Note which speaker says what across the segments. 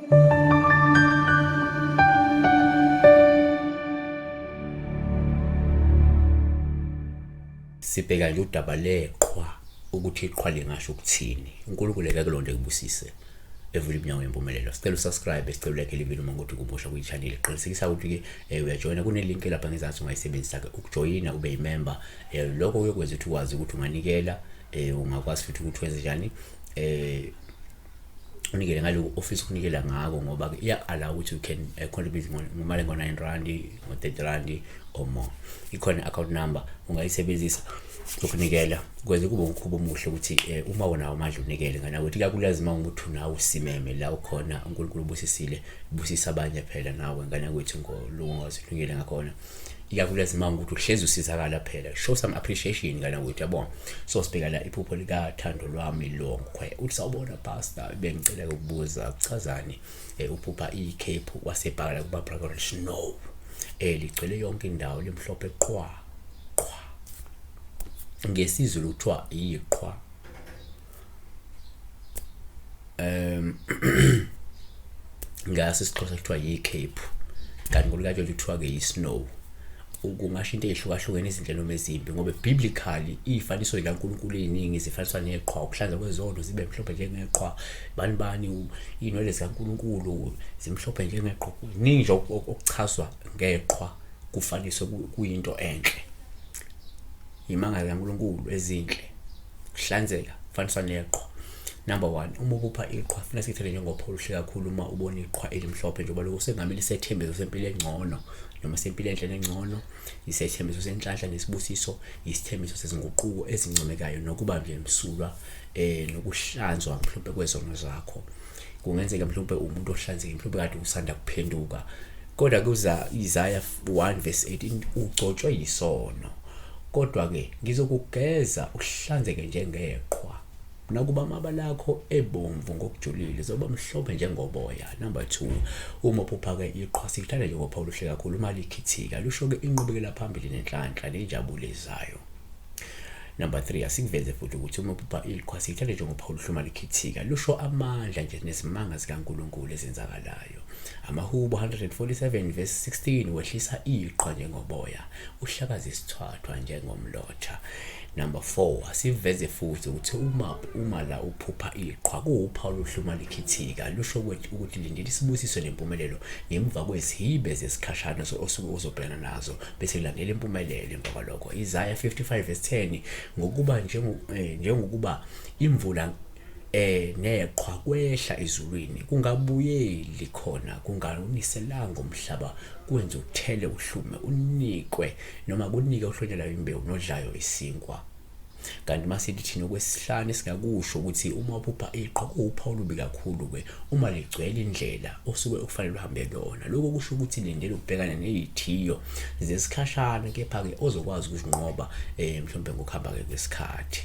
Speaker 1: Sibheka nje udaba leqhwa ukuthi iqhwa lingasho ukuthini. uNkulunkulu ekulonde kubusise evula iminyango yempumelelo. Sicela usubscribe, sicela like le video uma ukuthi kumusha kwi-channel. Qinisekisa ukuthi ke uyajoyina, kune-link lapha ngezansi ungayisebenzisa ukujoyina ube yi-member. Lokho kuyokwenza ukuthi ukwazi ukuthi unganikela, ungakwazi futhi ukuthi wenze njani unikele ngalo office ukunikela ngako, ngoba ke iya-allow ukuthi you can contribute ngomali ngo-9 rand, ngo-30 rand or more. Ikhona account number ungayisebenzisa ukunikela, kwenze kube umkhubo omuhle ukuthi uma wona amandla unikele ngana ukuthi kakulazima ukuthi nawe usimeme la ukhona. uNkulunkulu ubusisile, busisa abanye phela nawe ngana kwethu ngolungazi unikele ngakhona. Iyakulazima ukuthi uhlezi usizakala phela, show some appreciation ngana kwethu, yabona. So sibheka la iphupho lika Thando lwami Longwe, uthi sawubona pastor, bengicela ukubuza uchazani uphupha iCape wasebhakala kuba Brother Snow ligcwele yonke indawo lemhlophe qhwa qhwa, ngesizulu kuthiwa iqhwa. Ngase isixhosa kuthiwa iCape, kanti ngolikaJobe kuthiwa ke iSnow. Kungasho into ehlukahlukene izindlela noma ezimbi, ngoba biblically ifaniso likaNkulunkulu eziningi zifaniswa neqhwa, ukuhlanza kwezondo zibe mhlophe njengeqhwa, bani inwele zikaNkulunkulu zimhlophe njengeqhwa. Ningi nje okuchazwa ngeqhwa kufaniswe kuyinto enhle. Imanga zikaNkulunkulu ezinhle, kuhlanzeka kufaniswa neqhwa. Number 1, uma uphupha iqhwa funa sithele njengopho oluhle kakhulu uma ubona iqhwa elimhlophe, njengoba lokho sengamele isethembezo sempilo engcono noma sempilo enhle engcono, isethembezo senhlanhla nesibusiso, isithembezo sezinguquko ezincomekayo nokuba nje emsulwa nokuhlanzwa mhlawumbe kwezono zakho. Kungenzeka mhlawumbe umuntu ohlanzekile, mhlawumbe kade usanda kuphenduka, kodwa kuza Isaiah 1:18 ugcotshwe yisono, kodwa ke ngizokugeza uhlanzeke njengeqhwa, nakuba amabala akho ebomvu ngokujulile zoba mhlophe njengoboya. Number 2, uma uphupha ke iqhwa sikuthanda njengopho oluhle kakhulu uma likhithika, lusho ke inqubekela phambili nenhlanhla nenjabulisayo. Number 3, asikuveze futhi ukuthi uma uphupha iqhwa sikuthanda njengopho oluhle uma likhithika, lusho amandla nje nesimanga zikaNkulunkulu ezenzakalayo. Amahubo 147:16 wehlisa iqhwa njengoboya, uhlakaza isithwathwa njengomlotha. Number 4, asiveze futhi ukuthi uma la uphupha iqhwa kuwuphawu oluhle uma likhithika, lusho ukuthi lindela isibusiso nempumelelo ngemva kwezihibe zesikhashana osuke uzobhekana nazo, bese kulandela impumelelo emva kwalokho. Isaiah 55:10 ngokuba njengokuba imvula neqhwa kwehla ezulwini, kungabuyeli khona, kunganiselanga umhlaba, kwenza uthele uhlume, unikwe noma kunike uhlonyelayo imbewu nodlayo isinkwa. Kanti masithi thina okwesihlanu singakusho ukuthi uma uphupha iqhwa kuwuphawu olubi kakhulu ke uma ligcwele indlela osuke ukufanele uhambe kuyona. Lokho kusho ukuthi lindele ukubhekana nezithiyo zesikhashana, kepha ke ozokwazi ukuzinqoba mhlawumbe ngokuhamba kwesikhathi.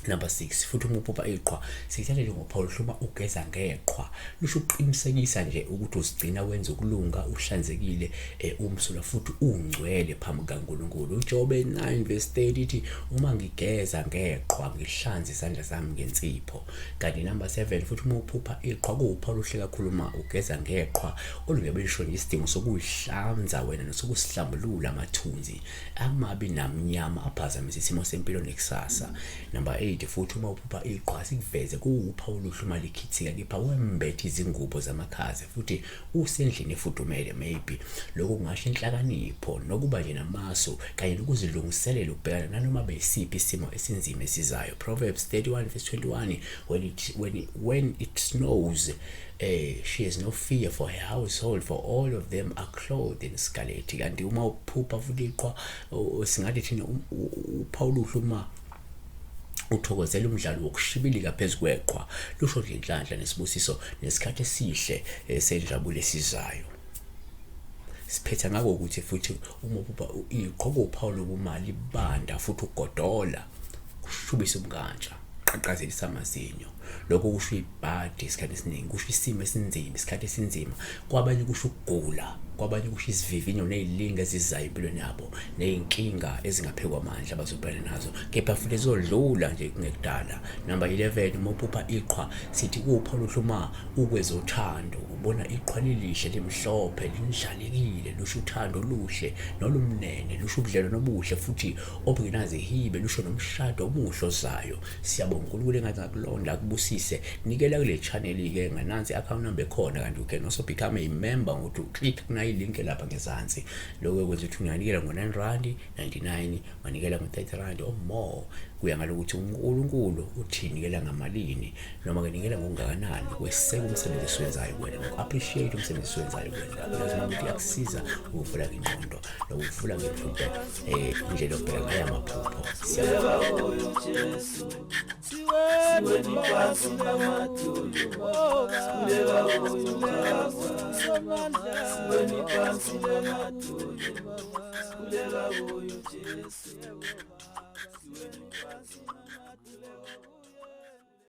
Speaker 1: Number 6, futhi uma uphupha iqhwa sikuthanda njengophawu hluma ugeza ngeqhwa, lusho uqinisekisa nje ukuthi uzigcina wenza ukulunga, uhlanzekile, umsulwa futhi ungcwele phambi kaNkulunkulu. uJobe 9:30 ithi uma ngigeza ngeqhwa ngihlanze izandla zami ngensipho. Kanti number 7, futhi uma uphupha iqhwa kuwuphawu oluhle kakhulu uma ugeza ngeqhwa olungebe lisho isidingo sokuyihlanza wena nosokusihlambulula amathunzi amabi namnyama aphazamisa isimo sempilo nekusasa. Number 8, futhi uma uphupha iqhwa sikuveze kuwuphawu oluhle uma likhithika, kepha wembethe izingubo zamakhaza futhi usendlini efudumele. Maybe lokho kungasho inhlakanipho nokuba nje namasu kanye nokuzilungiselela ukubhekana nanoma besiphi isimo esinzima esizayo. Proverbs 31:21 when it snows she has no fear for her household, for all of them are clothed in scarlet. Kanti uma uphupha futhi iqhwa singathi thina uphawu oluhle uma uthokozela umdlalo wokushibilika phezu kweqhwa, lusho nje inhlanhla nesibusiso nesikhathi esihle senjabulo esizayo. Siphetha ngako ukuthi futhi uma uphupha iqhwa kuwuphawu lokumali banda futhi ugodola, kushubisa umnkantsha, qaqazelisa amazinyo. Lokho kusho ibhadi isikhathi esiningi, kusho isimo esinzima, isikhathi esinzima. Kwabanye kusho ukugula, kwabanye kusho isivivinyo nezilinga ezizayo empilweni yabo nezinkinga ezingaphekwa amandla abazobhekana nazo kepha futhi zodlula nje ngekudala. Number 11 mophupha Iqhwa sithi kupha luhluma ukwezothando ubona iqhwa lilihle limhlophe linhlalekile lusho uthando oluhle nolumnene lusho ubudlelwano obuhle futhi obungenazi hibe lusho nomshado omuhle ozayo. Siyabonga uNkulunkulu engakulonda akubusise nikela kule channel ke nganansi account number ekhona kanti you can also become a member ngokuthi uclick kunayi link lapha ngezansi lokho kwenza ukuthi unganikela ngo9.99 wanikela ngo30 or more kuya ngalokuthi uNkulunkulu uthinikela ngamalini noma kenikela ngokungakanani kweseka umsebenzi owenzayo wena appreciate umsebenzi owenzayo wena lazima ukuthi yakusiza ukuvula ingqondo lokuvula ngephupho indlela yokubheka ngayo amaphupho.
Speaker 2: Siwe